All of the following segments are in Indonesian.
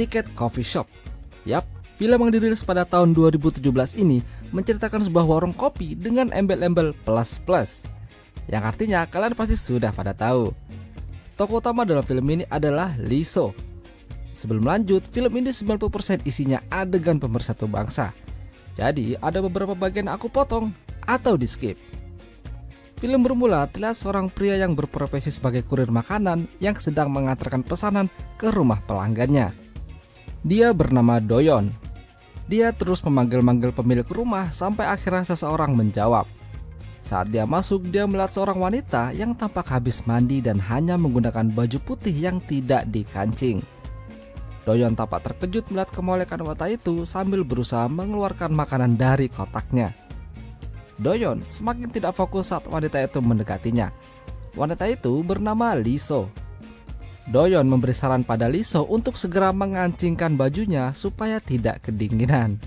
Ticket Coffee Shop. Yap, film yang dirilis pada tahun 2017 ini menceritakan sebuah warung kopi dengan embel-embel plus, yang artinya kalian pasti sudah pada tahu. Tokoh utama dalam film ini adalah Lizzo. Sebelum lanjut, film ini 90% isinya adegan pemersatu bangsa. Jadi ada beberapa bagian aku potong atau di skip. Film bermula terlihat seorang pria yang berprofesi sebagai kurir makanan yang sedang mengantarkan pesanan ke rumah pelanggannya. Dia bernama Doyon. Dia terus memanggil-manggil pemilik rumah sampai akhirnya seseorang menjawab. Saat dia masuk, dia melihat seorang wanita yang tampak habis mandi dan hanya menggunakan baju putih yang tidak dikancing. Doyon tampak terkejut melihat kemolekan wanita itu sambil berusaha mengeluarkan makanan dari kotaknya. Doyon semakin tidak fokus saat wanita itu mendekatinya. Wanita itu bernama Lizzo. Doyon memberi saran pada Lizzo untuk segera mengancingkan bajunya supaya tidak kedinginan.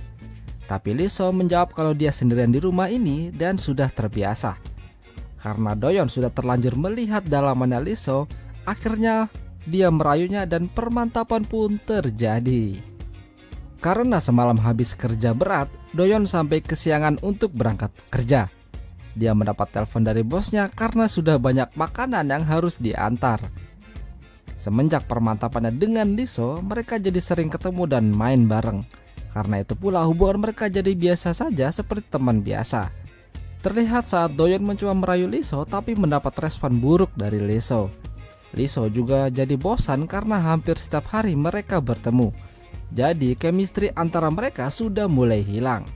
Tapi Lizzo menjawab kalau dia sendirian di rumah ini dan sudah terbiasa. Karena Doyon sudah terlanjur melihat dalamannya Lizzo, akhirnya dia merayunya dan permantapan pun terjadi. Karena semalam habis kerja berat, Doyon sampai kesiangan untuk berangkat kerja. Dia mendapat telepon dari bosnya karena sudah banyak makanan yang harus diantar. Semenjak permantapannya dengan Lizzo, mereka jadi sering ketemu dan main bareng. Karena itu pula hubungan mereka jadi biasa saja seperti teman biasa. Terlihat saat Doyon mencoba merayu Lizzo tapi mendapat respon buruk dari Lizzo. Lizzo juga jadi bosan karena hampir setiap hari mereka bertemu. Jadi chemistry antara mereka sudah mulai hilang.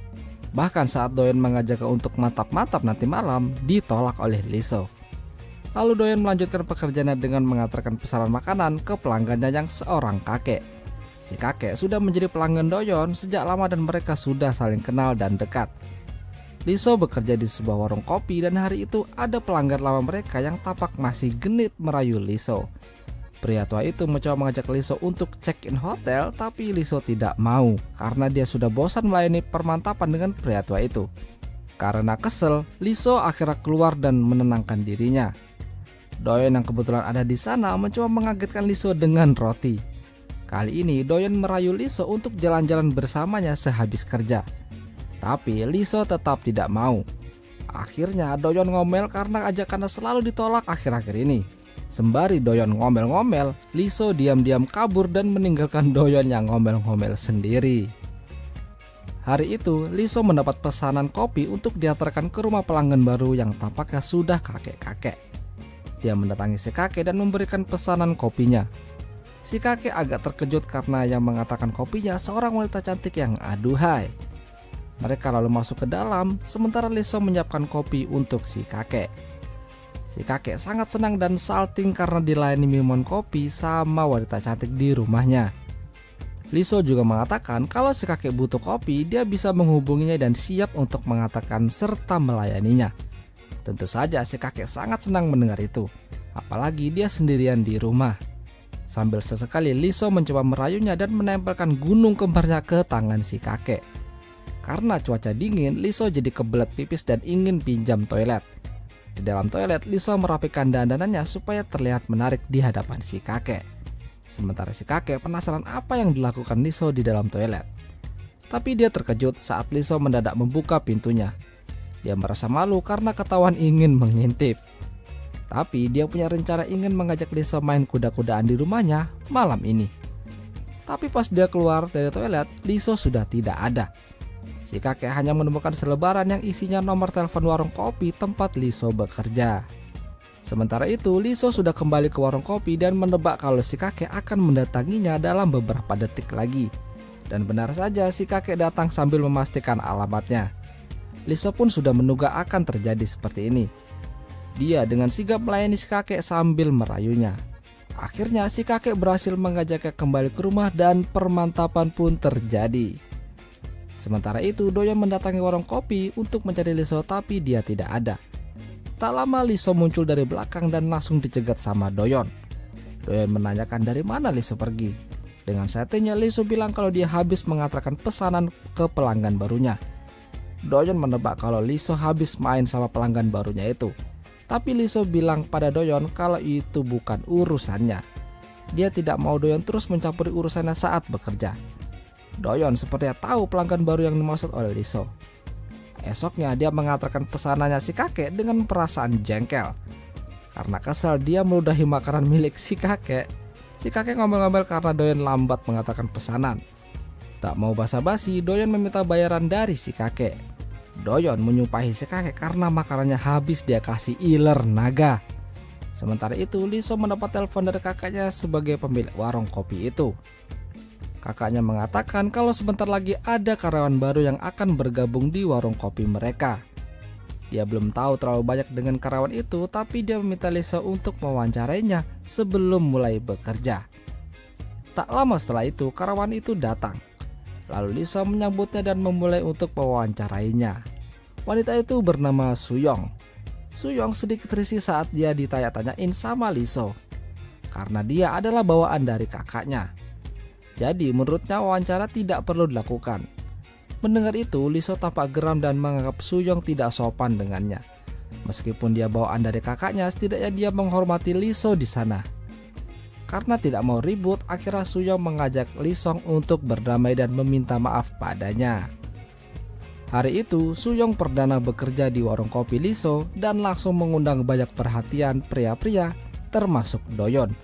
Bahkan saat Doyon mengajaknya untuk mantap-mantap nanti malam, ditolak oleh Lizzo. Lalu Doyon melanjutkan pekerjaannya dengan mengantarkan pesanan makanan ke pelanggannya yang seorang kakek. Si kakek sudah menjadi pelanggan Doyon sejak lama dan mereka sudah saling kenal dan dekat. Lizzo bekerja di sebuah warung kopi dan hari itu ada pelanggan lama mereka yang tampak masih genit merayu Lizzo. Pria tua itu mencoba mengajak Lizzo untuk check-in hotel tapi Lizzo tidak mau karena dia sudah bosan melayani permantapan dengan pria tua itu. Karena kesel, Lizzo akhirnya keluar dan menenangkan dirinya. Doyon yang kebetulan ada di sana mencoba mengagetkan Lizzo dengan roti. Kali ini Doyon merayu Lizzo untuk jalan-jalan bersamanya sehabis kerja. Tapi Lizzo tetap tidak mau. Akhirnya Doyon ngomel karena ajakannya selalu ditolak akhir-akhir ini. Sembari Doyon ngomel-ngomel, Lizzo diam-diam kabur dan meninggalkan Doyon yang ngomel-ngomel sendiri. Hari itu Lizzo mendapat pesanan kopi untuk diantarkan ke rumah pelanggan baru yang tampaknya sudah kakek-kakek. Dia mendatangi si kakek dan memberikan pesanan kopinya. Si kakek agak terkejut karena yang mengantarkan kopinya seorang wanita cantik yang aduhai. Mereka lalu masuk ke dalam, sementara Lizzo menyiapkan kopi untuk si kakek. Si kakek sangat senang dan salting karena dilayani minuman kopi sama wanita cantik di rumahnya. Lizzo juga mengatakan kalau si kakek butuh kopi, dia bisa menghubunginya dan siap untuk mengatakan serta melayaninya. Tentu saja si kakek sangat senang mendengar itu, apalagi dia sendirian di rumah. Sambil sesekali Lizzo mencoba merayunya dan menempelkan gunung kembarnya ke tangan si kakek. Karena cuaca dingin, Lizzo jadi kebelet pipis dan ingin pinjam toilet. Di dalam toilet, Lizzo merapikan dandanannya supaya terlihat menarik di hadapan si kakek. Sementara si kakek penasaran apa yang dilakukan Lizzo di dalam toilet. Tapi dia terkejut saat Lizzo mendadak membuka pintunya. Dia merasa malu karena ketahuan ingin mengintip. Tapi dia punya rencana ingin mengajak Lizzo main kuda-kudaan di rumahnya malam ini. Tapi pas dia keluar dari toilet, Lizzo sudah tidak ada. Si kakek hanya menemukan selebaran yang isinya nomor telepon warung kopi tempat Lizzo bekerja. Sementara itu, Lizzo sudah kembali ke warung kopi dan menebak kalau si kakek akan mendatanginya dalam beberapa detik lagi. Dan benar saja si kakek datang sambil memastikan alamatnya. Lizzo pun sudah menduga akan terjadi seperti ini. Dia dengan sigap melayani si kakek sambil merayunya. Akhirnya si kakek berhasil mengajaknya kembali ke rumah dan permantapan pun terjadi. Sementara itu Doyon mendatangi warung kopi untuk mencari Lizzo tapi dia tidak ada. Tak lama Lizzo muncul dari belakang dan langsung dicegat sama Doyon. Doyon menanyakan dari mana Lizzo pergi. Dengan settingnya Lizzo bilang kalau dia habis mengantarkan pesanan ke pelanggan barunya. Doyon menebak kalau Lizzo habis main sama pelanggan barunya itu. Tapi Lizzo bilang pada Doyon kalau itu bukan urusannya. Dia tidak mau Doyon terus mencampuri urusannya saat bekerja. Doyon sepertinya tahu pelanggan baru yang dimaksud oleh Liso. Esoknya dia mengantarkan pesanannya si kakek dengan perasaan jengkel. Karena kesal dia meludahi makanan milik si kakek. Si kakek ngomel-ngomel karena Doyon lambat mengantarkan pesanan. Tak mau basa-basi, Doyon meminta bayaran dari si kakek. Doyon menyumpahi si kakek karena makanannya habis dia kasih iler naga. Sementara itu, Liso mendapat telepon dari kakaknya sebagai pemilik warung kopi itu. Kakaknya mengatakan kalau sebentar lagi ada karyawan baru yang akan bergabung di warung kopi mereka. Dia belum tahu terlalu banyak dengan karyawan itu, tapi dia meminta Liso untuk mewawancarainya sebelum mulai bekerja. Tak lama setelah itu, karyawan itu datang. Lalu Liso menyambutnya dan memulai untuk mewawancarainya. Wanita itu bernama Suyong. Suyong sedikit risih saat dia ditanya-tanyain sama Liso, karena dia adalah bawaan dari kakaknya. Jadi menurutnya wawancara tidak perlu dilakukan. Mendengar itu, Liso tampak geram dan menganggap Suyong tidak sopan dengannya. Meskipun dia bawaan dari kakaknya, setidaknya dia menghormati Liso di sana. Karena tidak mau ribut, akhirnya Suyong mengajak Lisong untuk berdamai dan meminta maaf padanya. Hari itu, Suyong perdana bekerja di warung kopi Liso dan langsung mengundang banyak perhatian pria-pria, termasuk Doyon.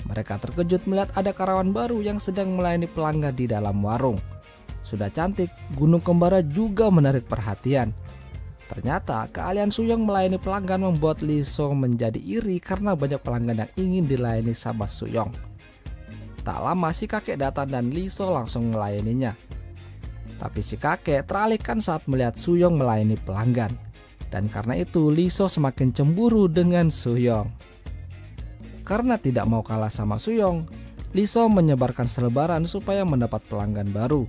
Mereka terkejut melihat ada karyawan baru yang sedang melayani pelanggan di dalam warung. Sudah cantik, gunung kembara juga menarik perhatian. Ternyata keahlian Suyong melayani pelanggan membuat Liso menjadi iri karena banyak pelanggan yang ingin dilayani sama Suyong. Tak lama si kakek datang dan Liso langsung melayaninya. Tapi si kakek teralihkan saat melihat Suyong melayani pelanggan. Dan karena itu Liso semakin cemburu dengan Suyong. Karena tidak mau kalah sama Suyong, Liso menyebarkan selebaran supaya mendapat pelanggan baru.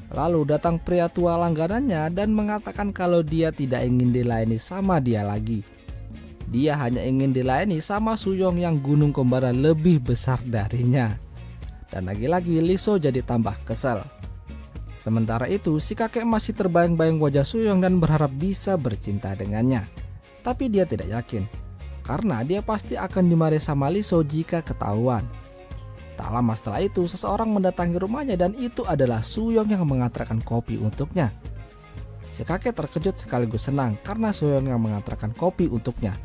Lalu datang pria tua langganannya dan mengatakan kalau dia tidak ingin dilayani sama dia lagi. Dia hanya ingin dilayani sama Suyong yang gunung kembara lebih besar darinya. Dan lagi-lagi Liso jadi tambah kesal. Sementara itu, si kakek masih terbayang-bayang wajah Suyong dan berharap bisa bercinta dengannya. Tapi dia tidak yakin, karena dia pasti akan dimarahi sama Liso jika ketahuan. Tak lama setelah itu, seseorang mendatangi rumahnya dan itu adalah Suyong yang mengantarkan kopi untuknya. Si kakek terkejut sekaligus senang karena Suyong yang mengantarkan kopi untuknya.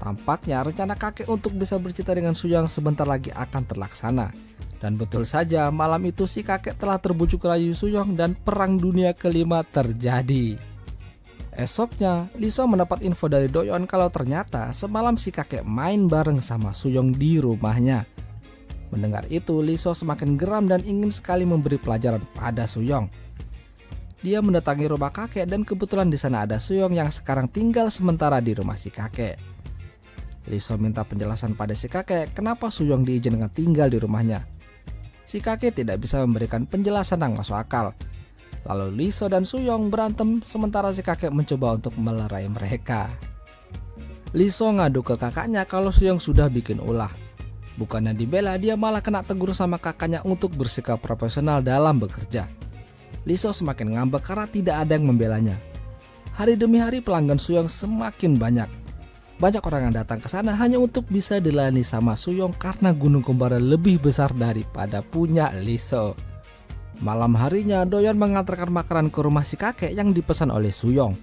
Tampaknya rencana kakek untuk bisa bercinta dengan Suyong sebentar lagi akan terlaksana. Dan betul saja, malam itu si kakek telah terbujuk rayu Suyong dan perang dunia kelima terjadi. Esoknya, Liso mendapat info dari Doyon kalau ternyata semalam si kakek main bareng sama Suyong di rumahnya. Mendengar itu, Liso semakin geram dan ingin sekali memberi pelajaran pada Suyong. Dia mendatangi rumah kakek dan kebetulan di sana ada Suyong yang sekarang tinggal sementara di rumah si kakek. Liso minta penjelasan pada si kakek kenapa Suyong diizinkan tinggal di rumahnya. Si kakek tidak bisa memberikan penjelasan yang masuk akal. Lalu Liso dan Suyong berantem sementara si kakek mencoba untuk melerai mereka. Liso ngadu ke kakaknya kalau Suyong sudah bikin ulah. Bukannya dibela, dia malah kena tegur sama kakaknya untuk bersikap profesional dalam bekerja. Liso semakin ngambek karena tidak ada yang membelanya. Hari demi hari pelanggan Suyong semakin banyak. Banyak orang yang datang ke sana hanya untuk bisa dilayani sama Suyong karena gunung kembara lebih besar daripada punya Liso. Malam harinya Doyon mengantarkan makanan ke rumah si kakek yang dipesan oleh Suyong.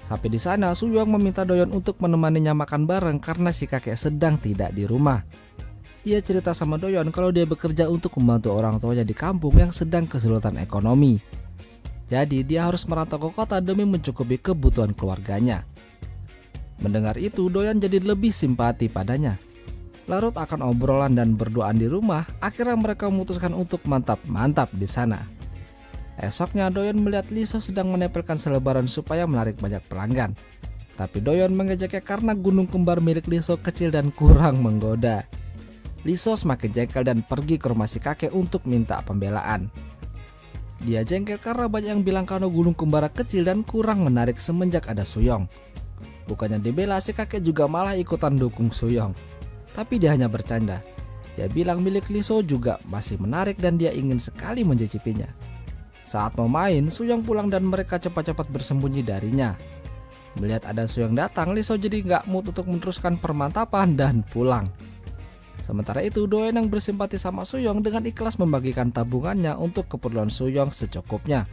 Sampai di sana Suyong meminta Doyon untuk menemaninya makan bareng karena si kakek sedang tidak di rumah. Dia cerita sama Doyon kalau dia bekerja untuk membantu orang tuanya di kampung yang sedang kesulitan ekonomi. Jadi dia harus merantau ke kota demi mencukupi kebutuhan keluarganya. Mendengar itu, Doyon jadi lebih simpati padanya. Larut akan obrolan dan berduaan di rumah, akhirnya mereka memutuskan untuk mantap-mantap di sana. Esoknya Doyon melihat Liso sedang menempelkan selebaran supaya menarik banyak pelanggan. Tapi Doyon mengejaknya karena gunung kembar milik Liso kecil dan kurang menggoda. Liso semakin jengkel dan pergi ke rumah si kakek untuk minta pembelaan. Dia jengkel karena banyak yang bilang kalau gunung kembara kecil dan kurang menarik semenjak ada Suyong. Bukannya dibela, si kakek juga malah ikutan dukung Suyong. Tapi dia hanya bercanda. Dia bilang milik Liso juga masih menarik dan dia ingin sekali mencicipinya. Saat mau main, Suyong pulang dan mereka cepat-cepat bersembunyi darinya. Melihat ada Suyong datang, Liso jadi gak mood untuk meneruskan permantapan dan pulang. Sementara itu, Doyon yang bersimpati sama Suyong dengan ikhlas membagikan tabungannya untuk keperluan Suyong secukupnya.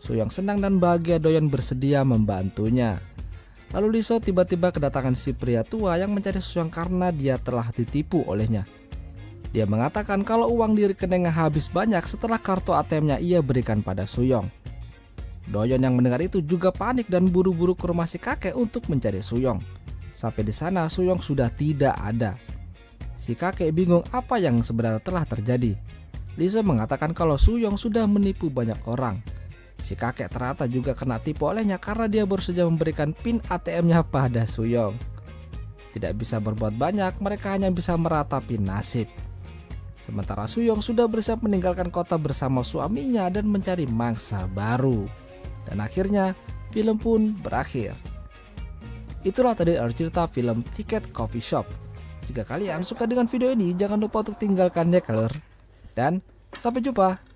Suyong senang dan bahagia Doyon bersedia membantunya. Lalu Lee So tiba-tiba kedatangan si pria tua yang mencari Suyong karena dia telah ditipu olehnya. Dia mengatakan kalau uang di rekeningnya habis banyak setelah kartu ATM-nya ia berikan pada Suyong. Doyon yang mendengar itu juga panik dan buru-buru ke rumah si kakek untuk mencari Suyong. Sampai di sana Suyong sudah tidak ada. Si kakek bingung apa yang sebenarnya telah terjadi. Lee So mengatakan kalau Suyong sudah menipu banyak orang. Si kakek ternyata juga kena tipu olehnya karena dia baru saja memberikan PIN ATM-nya pada Suyong. Tidak bisa berbuat banyak, mereka hanya bisa meratapi nasib. Sementara Suyong sudah bersiap meninggalkan kota bersama suaminya dan mencari mangsa baru. Dan akhirnya film pun berakhir. Itulah tadi cerita film Ticket Coffee Shop. Jika kalian suka dengan video ini, jangan lupa untuk tinggalkan like, dan sampai jumpa.